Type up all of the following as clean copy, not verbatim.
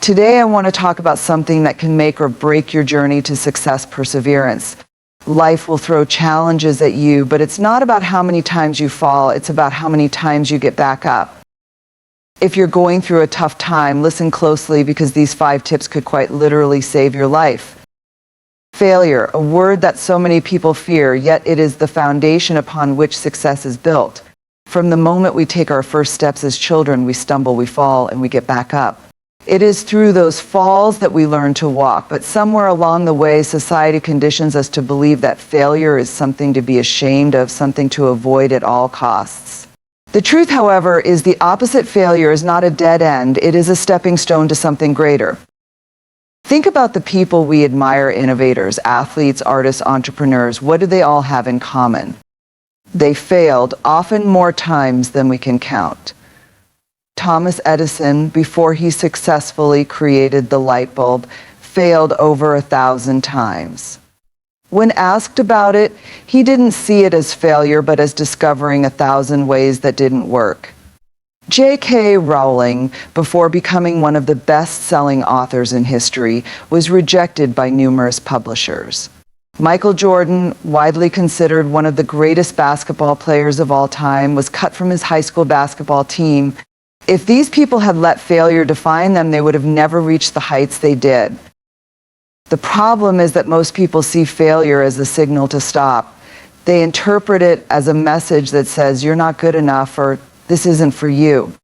Today I want to talk about something that can make or break your journey to success: perseverance. Life will throw challenges at you, but it's not about how many times you fall, it's about how many times you get back up. If you're going through a tough time, listen closely, because these 5 tips could quite literally save your life. Failure, a word that so many people fear, yet it is the foundation upon which success is built. From the moment we take our first steps as children, we stumble, we fall, and we get back up. It is through those falls that we learn to walk, but somewhere along the way, society conditions us to believe that failure is something to be ashamed of, something to avoid at all costs. The truth, however, is the opposite. Failure is not a dead end, it is a stepping stone to something greater. Think about the people we admire: innovators, athletes, artists, entrepreneurs. What do they all have in common? They failed, often more times than we can count. Thomas Edison, before he successfully created the light bulb, failed over 1,000 times. When asked about it, he didn't see it as failure, but as discovering 1,000 ways that didn't work. J.K. Rowling, before becoming one of the best-selling authors in history, was rejected by numerous publishers. Michael Jordan, widely considered one of the greatest basketball players of all time, was cut from his high school basketball team. If these people had let failure define them, they would have never reached the heights they did. The problem is that most people see failure as a signal to stop. They interpret it as a message that says, "You're not good enough," or "This isn't for you."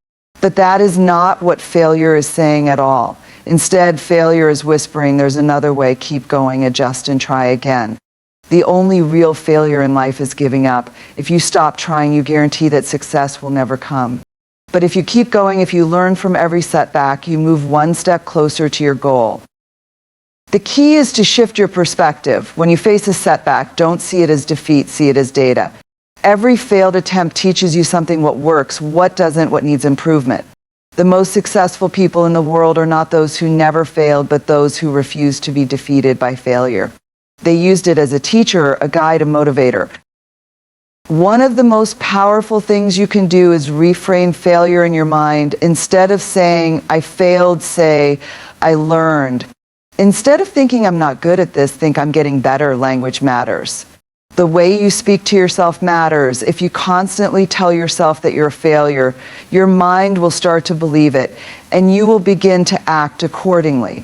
But that is not what failure is saying at all. Instead, failure is whispering, "There's another way, keep going, adjust and try again." The only real failure in life is giving up. If you stop trying, you guarantee that success will never come. But if you keep going, if you learn from every setback, you move one step closer to your goal. The key is to shift your perspective. When you face a setback, don't see it as defeat, see it as data. Every failed attempt teaches you something: what works, what doesn't, what needs improvement. The most successful people in the world are not those who never failed, but those who refused to be defeated by failure. They used it as a teacher, a guide, a motivator. One of the most powerful things you can do is reframe failure in your mind. Instead of saying, "I failed," say, "I learned." Instead of thinking, "I'm not good at this," think, "I'm getting better." Language matters. The way you speak to yourself matters. If you constantly tell yourself that you're a failure, your mind will start to believe it, and you will begin to act accordingly.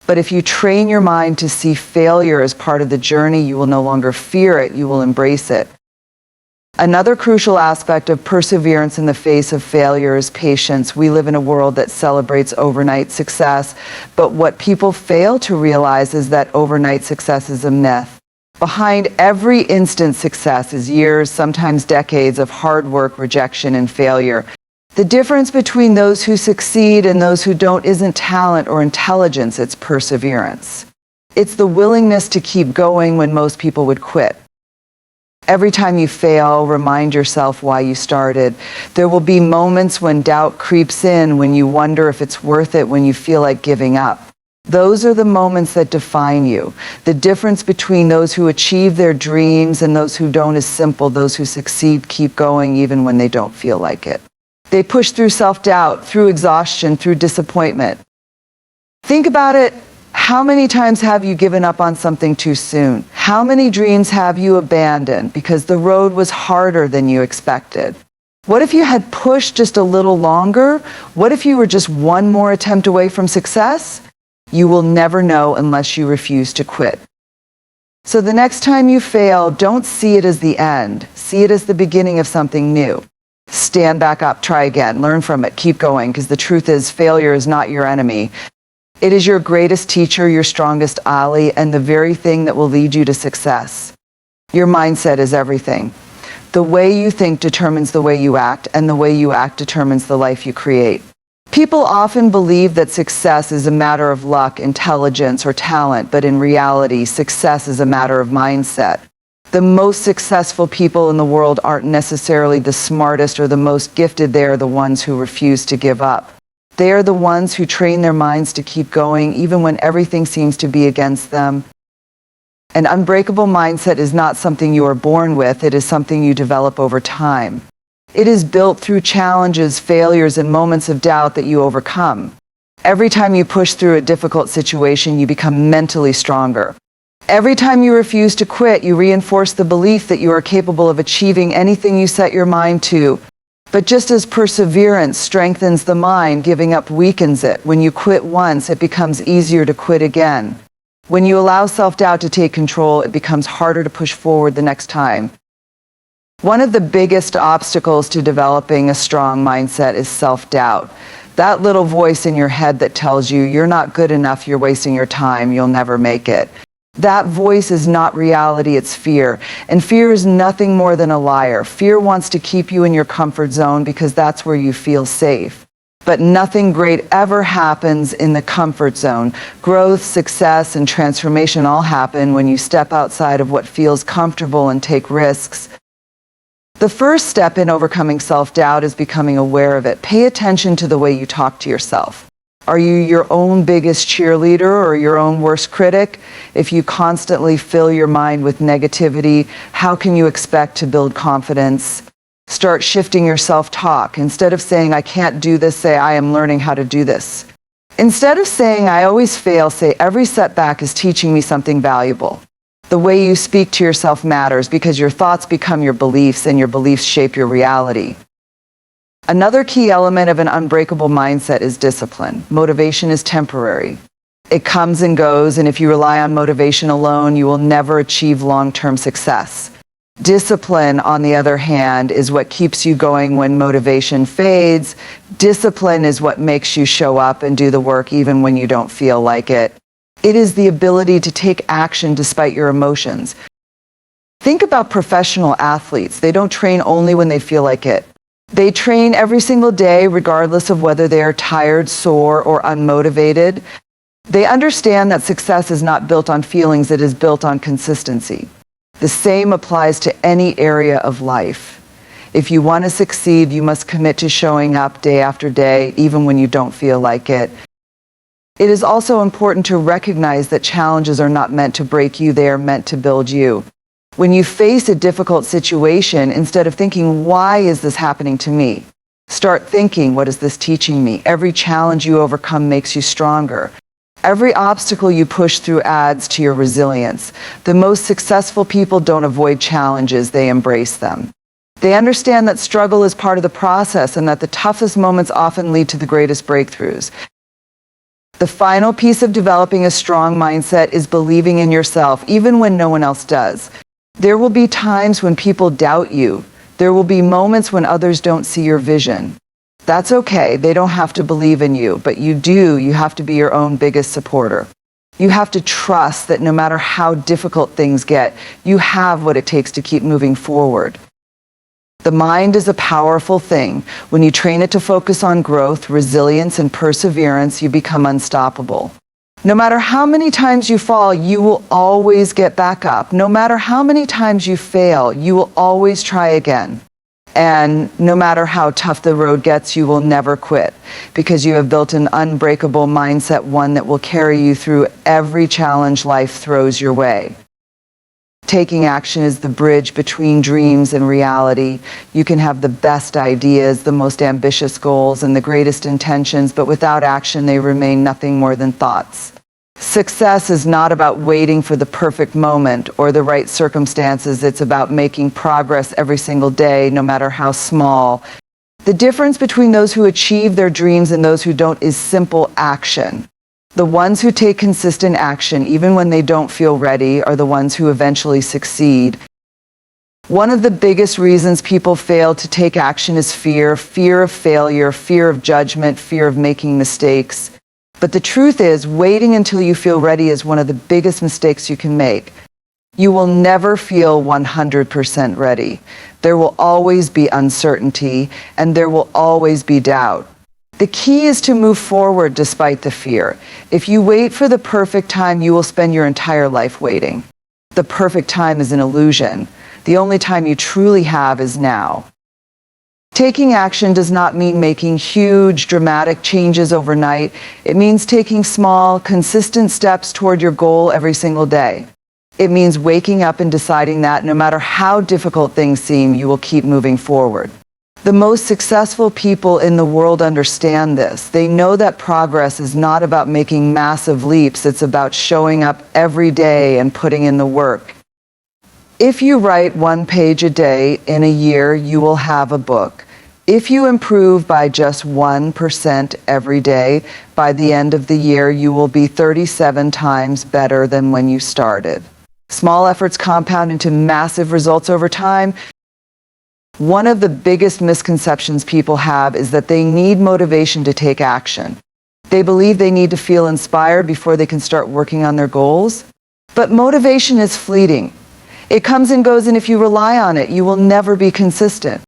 But if you train your mind to see failure as part of the journey, you will no longer fear it, you will embrace it. Another crucial aspect of perseverance in the face of failure is patience. We live in a world that celebrates overnight success, but what people fail to realize is that overnight success is a myth. Behind every instant success is years, sometimes decades, of hard work, rejection, and failure. The difference between those who succeed and those who don't isn't talent or intelligence, it's perseverance. It's the willingness to keep going when most people would quit. Every time you fail, remind yourself why you started. There will be moments when doubt creeps in, when you wonder if it's worth it, when you feel like giving up. Those are the moments that define you. The difference between those who achieve their dreams and those who don't is simple. Those who succeed keep going even when they don't feel like it. They push through self-doubt, through exhaustion, through disappointment. Think about it. How many times have you given up on something too soon? How many dreams have you abandoned because the road was harder than you expected? What if you had pushed just a little longer? What if you were just one more attempt away from success? You will never know unless you refuse to quit. So the next time you fail, don't see it as the end. See it as the beginning of something new. Stand back up, try again, learn from it, keep going, because the truth is, failure is not your enemy. It is your greatest teacher, your strongest ally, and the very thing that will lead you to success. Your mindset is everything. The way you think determines the way you act, and the way you act determines the life you create. People often believe that success is a matter of luck, intelligence, or talent, but in reality, success is a matter of mindset. The most successful people in the world aren't necessarily the smartest or the most gifted. They are the ones who refuse to give up. They are the ones who train their minds to keep going even when everything seems to be against them. An unbreakable mindset is not something you are born with, it is something you develop over time. It is built through challenges, failures, and moments of doubt that you overcome. Every time you push through a difficult situation, you become mentally stronger. Every time you refuse to quit, you reinforce the belief that you are capable of achieving anything you set your mind to. But just as perseverance strengthens the mind, giving up weakens it. When you quit once, it becomes easier to quit again. When you allow self-doubt to take control, it becomes harder to push forward the next time. One of the biggest obstacles to developing a strong mindset is self-doubt. That little voice in your head that tells you you're not good enough, you're wasting your time, you'll never make it. That voice is not reality, it's fear. And fear is nothing more than a liar. Fear wants to keep you in your comfort zone because that's where you feel safe. But nothing great ever happens in the comfort zone. Growth, success, and transformation all happen when you step outside of what feels comfortable and take risks. The first step in overcoming self-doubt is becoming aware of it. Pay attention to the way you talk to yourself. Are you your own biggest cheerleader or your own worst critic? If you constantly fill your mind with negativity, how can you expect to build confidence? Start shifting your self-talk. Instead of saying, I can't do this, say, I am learning how to do this. Instead of saying, I always fail, say, every setback is teaching me something valuable. The way you speak to yourself matters because your thoughts become your beliefs and your beliefs shape your reality. Another key element of an unbreakable mindset is discipline. Motivation is temporary. It comes and goes, and if you rely on motivation alone, you will never achieve long-term success. Discipline, on the other hand, is what keeps you going when motivation fades. Discipline is what makes you show up and do the work even when you don't feel like it. It is the ability to take action despite your emotions. Think about professional athletes. They don't train only when they feel like it. They train every single day, regardless of whether they are tired, sore, or unmotivated. They understand that success is not built on feelings, it is built on consistency. The same applies to any area of life. If you want to succeed, you must commit to showing up day after day, even when you don't feel like it. It is also important to recognize that challenges are not meant to break you, they are meant to build you. When you face a difficult situation, instead of thinking, why is this happening to me? Start thinking, what is this teaching me? Every challenge you overcome makes you stronger. Every obstacle you push through adds to your resilience. The most successful people don't avoid challenges, they embrace them. They understand that struggle is part of the process and that the toughest moments often lead to the greatest breakthroughs. The final piece of developing a strong mindset is believing in yourself, even when no one else does. There will be times when people doubt you. There will be moments when others don't see your vision. That's okay, they don't have to believe in you, but you do. You have to be your own biggest supporter. You have to trust that no matter how difficult things get, you have what it takes to keep moving forward. The mind is a powerful thing. When you train it to focus on growth, resilience, and perseverance, you become unstoppable. No matter how many times you fall, you will always get back up. No matter how many times you fail, you will always try again. And no matter how tough the road gets, you will never quit because you have built an unbreakable mindset, one that will carry you through every challenge life throws your way. Taking action is the bridge between dreams and reality. You can have the best ideas, the most ambitious goals, and the greatest intentions, but without action, they remain nothing more than thoughts. Success is not about waiting for the perfect moment or the right circumstances. It's about making progress every single day, no matter how small. The difference between those who achieve their dreams and those who don't is simple action. The ones who take consistent action, even when they don't feel ready, are the ones who eventually succeed. One of the biggest reasons people fail to take action is fear of failure, fear of judgment, fear of making mistakes. But the truth is, waiting until you feel ready is one of the biggest mistakes you can make. You will never feel 100% ready. There will always be uncertainty, and there will always be doubt. The key is to move forward despite the fear. If you wait for the perfect time, you will spend your entire life waiting. The perfect time is an illusion. The only time you truly have is now. Taking action does not mean making huge, dramatic changes overnight. It means taking small, consistent steps toward your goal every single day. It means waking up and deciding that no matter how difficult things seem, you will keep moving forward. The most successful people in the world understand this. They know that progress is not about making massive leaps, it's about showing up every day and putting in the work. If you write 1 page a day in a year, you will have a book. If you improve by just 1% every day, by the end of the year, you will be 37 times better than when you started. Small efforts compound into massive results over time. One of the biggest misconceptions people have is that they need motivation to take action. They believe they need to feel inspired before they can start working on their goals. But motivation is fleeting. It comes and goes, and if you rely on it, you will never be consistent.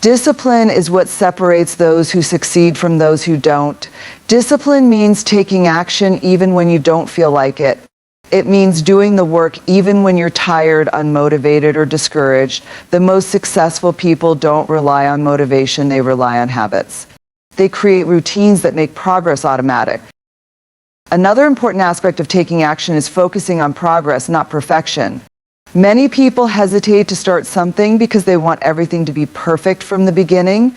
Discipline is what separates those who succeed from those who don't. Discipline means taking action even when you don't feel like it. It means doing the work even when you're tired, unmotivated, or discouraged. The most successful people don't rely on motivation, they rely on habits. They create routines that make progress automatic. Another important aspect of taking action is focusing on progress, not perfection. Many people hesitate to start something because they want everything to be perfect from the beginning.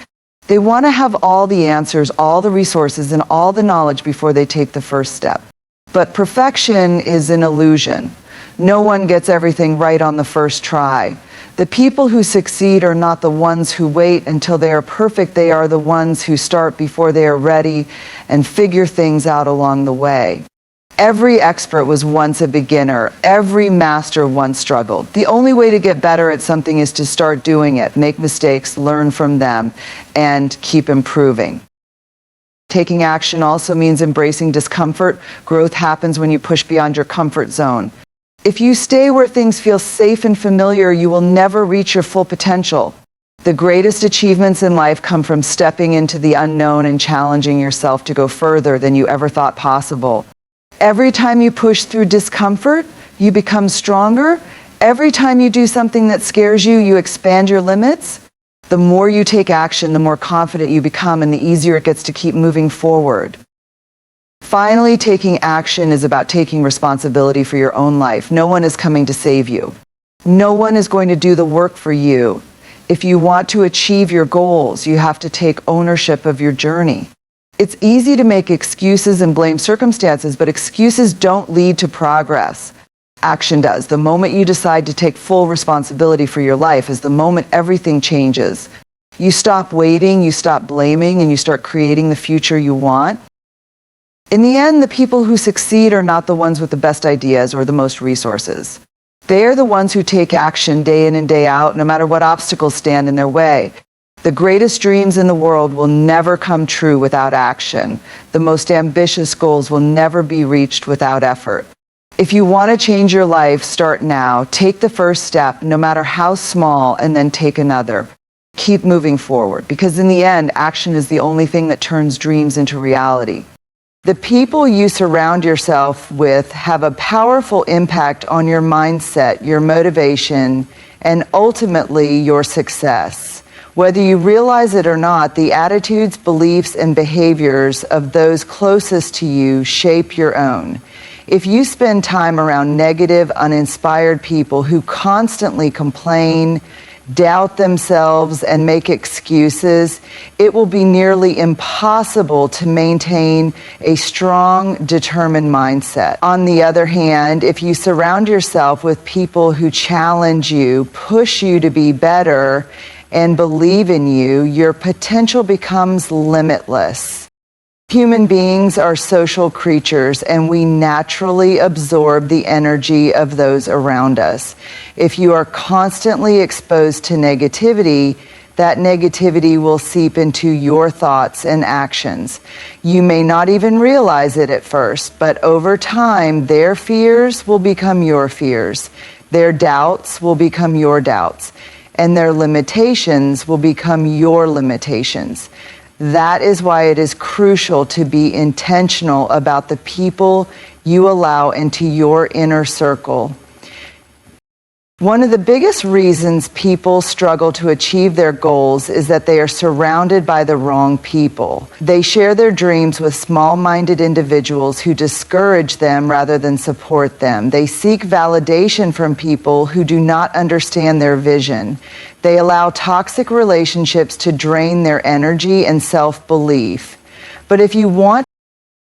They want to have all the answers, all the resources, and all the knowledge before they take the first step. But perfection is an illusion. No one gets everything right on the first try. The people who succeed are not the ones who wait until they are perfect. They are the ones who start before they are ready and figure things out along the way. Every expert was once a beginner. Every master once struggled. The only way to get better at something is to start doing it, make mistakes, learn from them, and keep improving. Taking action also means embracing discomfort. Growth happens when you push beyond your comfort zone. If you stay where things feel safe and familiar, you will never reach your full potential. The greatest achievements in life come from stepping into the unknown and challenging yourself to go further than you ever thought possible. Every time you push through discomfort, you become stronger. Every time you do something that scares you, you expand your limits. The more you take action, the more confident you become, and the easier it gets to keep moving forward. Finally, taking action is about taking responsibility for your own life. No one is coming to save you. No one is going to do the work for you. If you want to achieve your goals, you have to take ownership of your journey. It's easy to make excuses and blame circumstances, but excuses don't lead to progress. Action does. The moment you decide to take full responsibility for your life is the moment everything changes. You stop waiting, you stop blaming, and you start creating the future you want. In the end, the people who succeed are not the ones with the best ideas or the most resources. They are the ones who take action day in and day out, no matter what obstacles stand in their way. The greatest dreams in the world will never come true without action. The most ambitious goals will never be reached without effort. If you want to change your life, start now. Take the first step, no matter how small, and then take another. Keep moving forward, because in the end, action is the only thing that turns dreams into reality. The people you surround yourself with have a powerful impact on your mindset, your motivation, and ultimately your success. Whether you realize it or not, the attitudes, beliefs, and behaviors of those closest to you shape your own. If you spend time around negative, uninspired people who constantly complain, doubt themselves, and make excuses, it will be nearly impossible to maintain a strong, determined mindset. On the other hand, if you surround yourself with people who challenge you, push you to be better, and believe in you, your potential becomes limitless. Human beings are social creatures, and we naturally absorb the energy of those around us. If you are constantly exposed to negativity, that negativity will seep into your thoughts and actions. You may not even realize it at first, but over time, their fears will become your fears. Their doubts will become your doubts, and their limitations will become your limitations. That is why it is crucial to be intentional about the people you allow into your inner circle. One of the biggest reasons people struggle to achieve their goals is that they are surrounded by the wrong people. They share their dreams with small-minded individuals who discourage them rather than support them. They seek validation from people who do not understand their vision. They allow toxic relationships to drain their energy and self-belief. But if you want,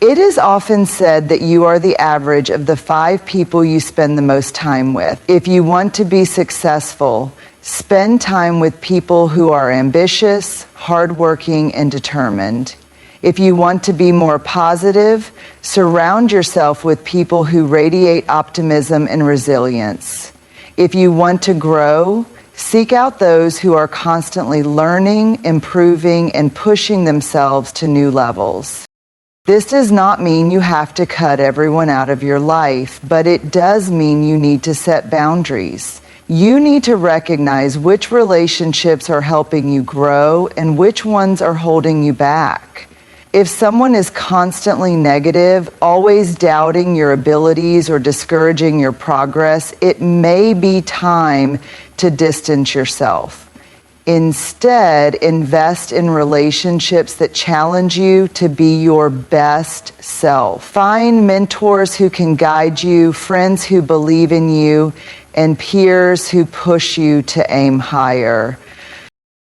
it is often said that you are the average of the 5 people you spend the most time with. If you want to be successful, spend time with people who are ambitious, hardworking, and determined. If you want to be more positive, surround yourself with people who radiate optimism and resilience. If you want to grow, seek out those who are constantly learning, improving, and pushing themselves to new levels. This does not mean you have to cut everyone out of your life, but it does mean you need to set boundaries. You need to recognize which relationships are helping you grow and which ones are holding you back. If someone is constantly negative, always doubting your abilities or discouraging your progress, it may be time to distance yourself. Instead, invest in relationships that challenge you to be your best self. Find mentors who can guide you, friends who believe in you, and peers who push you to aim higher.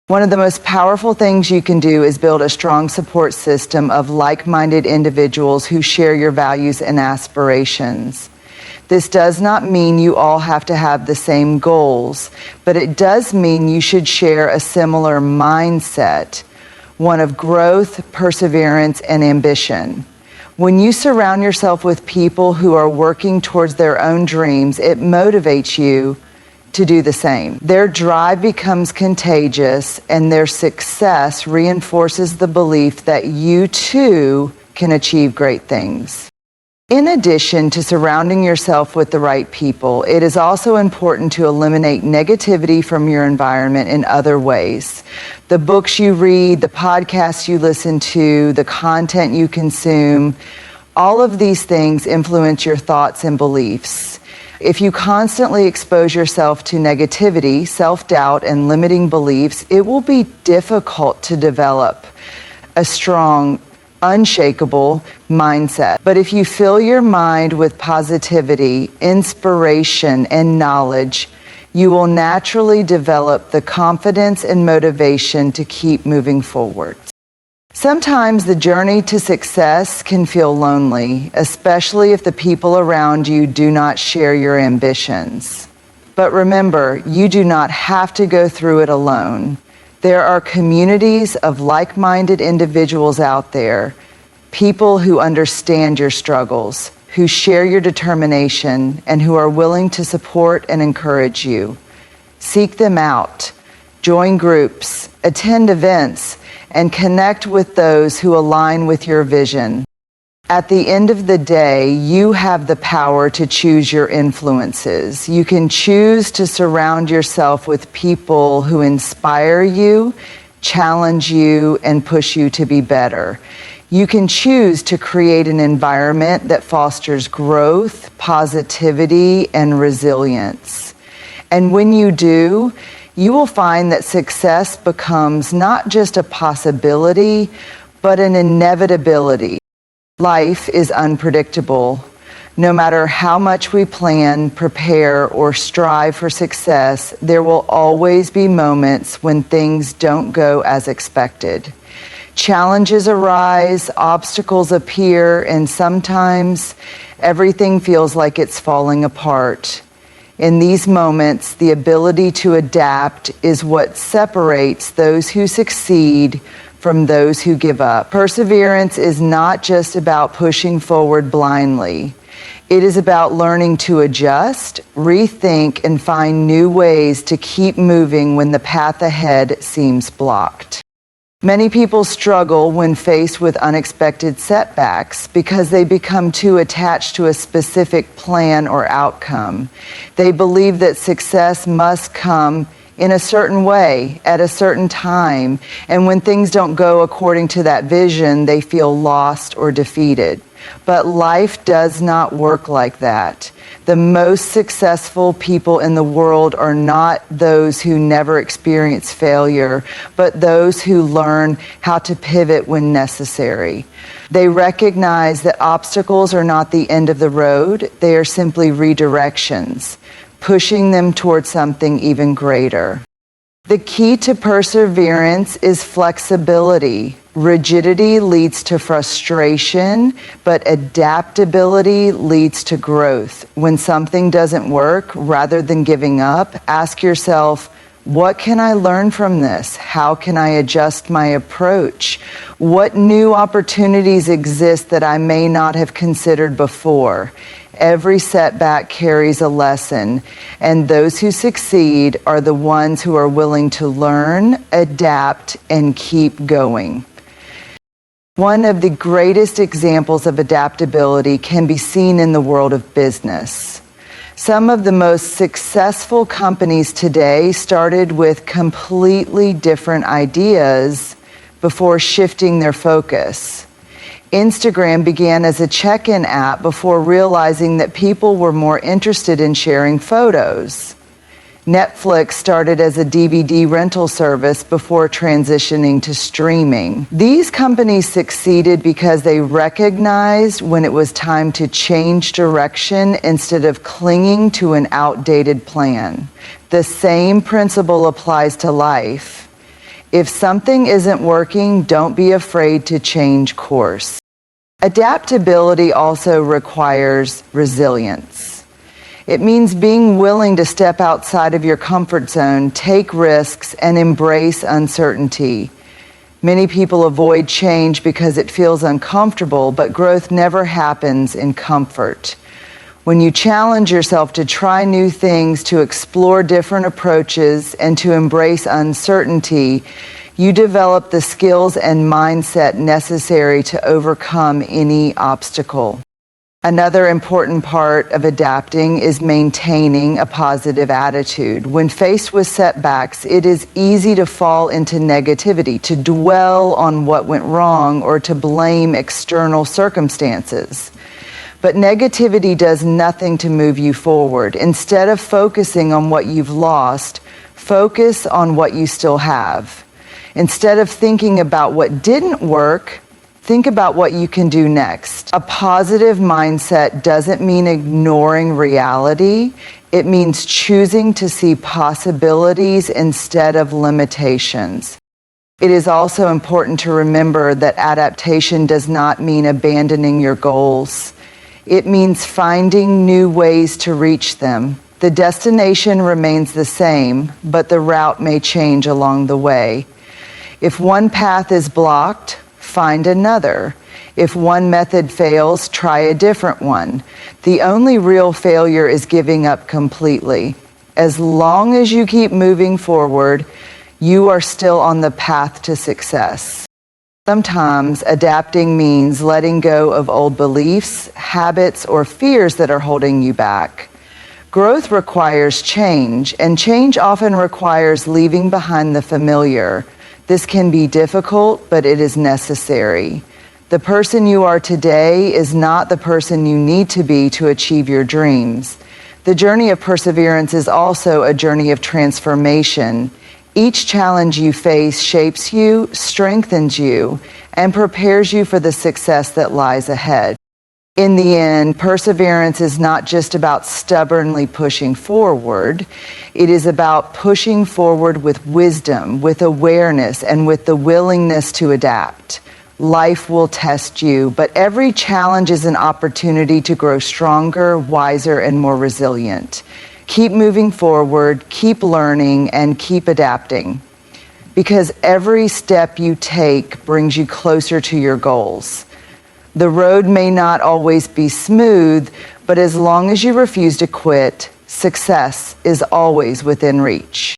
One of the most powerful things you can do is build a strong support system of like-minded individuals who share your values and aspirations. This does not mean you all have to have the same goals, but it does mean you should share a similar mindset, one of growth, perseverance, and ambition. When you surround yourself with people who are working towards their own dreams, it motivates you to do the same. Their drive becomes contagious, and their success reinforces the belief that you too can achieve great things. In addition to surrounding yourself with the right people, it is also important to eliminate negativity from your environment in other ways. The books you read, the podcasts you listen to, the content you consume, all of these things influence your thoughts and beliefs. If you constantly expose yourself to negativity, self-doubt, and limiting beliefs, it will be difficult to develop a strong, unshakable mindset. But if you fill your mind with positivity, inspiration, and knowledge, you will naturally develop the confidence and motivation to keep moving forward. Sometimes the journey to success can feel lonely, especially if the people around you do not share your ambitions. But remember, you do not have to go through it alone. There are communities of like-minded individuals out there, people who understand your struggles, who share your determination, and who are willing to support and encourage you. Seek them out, join groups, attend events, and connect with those who align with your vision. At the end of the day, you have the power to choose your influences. You can choose to surround yourself with people who inspire you, challenge you, and push you to be better. You can choose to create an environment that fosters growth, positivity, and resilience. And when you do, you will find that success becomes not just a possibility, but an inevitability. Life is unpredictable. No matter how much we plan, prepare, or strive for success, there will always be moments when things don't go as expected. Challenges arise, obstacles appear, and sometimes everything feels like it's falling apart. In these moments, the ability to adapt is what separates those who succeed from those who give up. Perseverance is not just about pushing forward blindly. It is about learning to adjust, rethink, and find new ways to keep moving when the path ahead seems blocked. Many people struggle when faced with unexpected setbacks because they become too attached to a specific plan or outcome. They believe that success must come in a certain way, at a certain time, and when things don't go according to that vision, they feel lost or defeated. But life does not work like that. The most successful people in the world are not those who never experience failure, but those who learn how to pivot when necessary. They recognize that obstacles are not the end of the road, they are simply redirections, pushing them towards something even greater. The key to perseverance is flexibility. Rigidity leads to frustration, but adaptability leads to growth. When something doesn't work, rather than giving up, ask yourself, what can I learn from this? How can I adjust my approach? What new opportunities exist that I may not have considered before? Every setback carries a lesson, and those who succeed are the ones who are willing to learn, adapt, and keep going. One of the greatest examples of adaptability can be seen in the world of business. Some of the most successful companies today started with completely different ideas before shifting their focus. Instagram began as a check-in app before realizing that people were more interested in sharing photos. Netflix started as a DVD rental service before transitioning to streaming. These companies succeeded because they recognized when it was time to change direction instead of clinging to an outdated plan. The same principle applies to life. If something isn't working, don't be afraid to change course. Adaptability also requires resilience. It means being willing to step outside of your comfort zone, take risks, and embrace uncertainty. Many people avoid change because it feels uncomfortable, but growth never happens in comfort. When you challenge yourself to try new things, to explore different approaches, and to embrace uncertainty, you develop the skills and mindset necessary to overcome any obstacle. Another important part of adapting is maintaining a positive attitude. When faced with setbacks, it is easy to fall into negativity, to dwell on what went wrong, or to blame external circumstances. But negativity does nothing to move you forward. Instead of focusing on what you've lost, focus on what you still have. Instead of thinking about what didn't work, think about what you can do next. A positive mindset doesn't mean ignoring reality. It means choosing to see possibilities instead of limitations. It is also important to remember that adaptation does not mean abandoning your goals. It means finding new ways to reach them. The destination remains the same, but the route may change along the way. If one path is blocked, find another. If one method fails, try a different one. The only real failure is giving up completely. As long as you keep moving forward, you are still on the path to success. Sometimes adapting means letting go of old beliefs, habits, or fears that are holding you back. Growth requires change, and change often requires leaving behind the familiar. This can be difficult, but it is necessary. The person you are today is not the person you need to be to achieve your dreams. The journey of perseverance is also a journey of transformation. Each challenge you face shapes you, strengthens you, and prepares you for the success that lies ahead. In the end, perseverance is not just about stubbornly pushing forward. It is about pushing forward with wisdom, with awareness, and with the willingness to adapt. Life will test you, but every challenge is an opportunity to grow stronger, wiser, and more resilient. Keep moving forward, keep learning, and keep adapting. Because every step you take brings you closer to your goals. The road may not always be smooth, but as long as you refuse to quit, success is always within reach.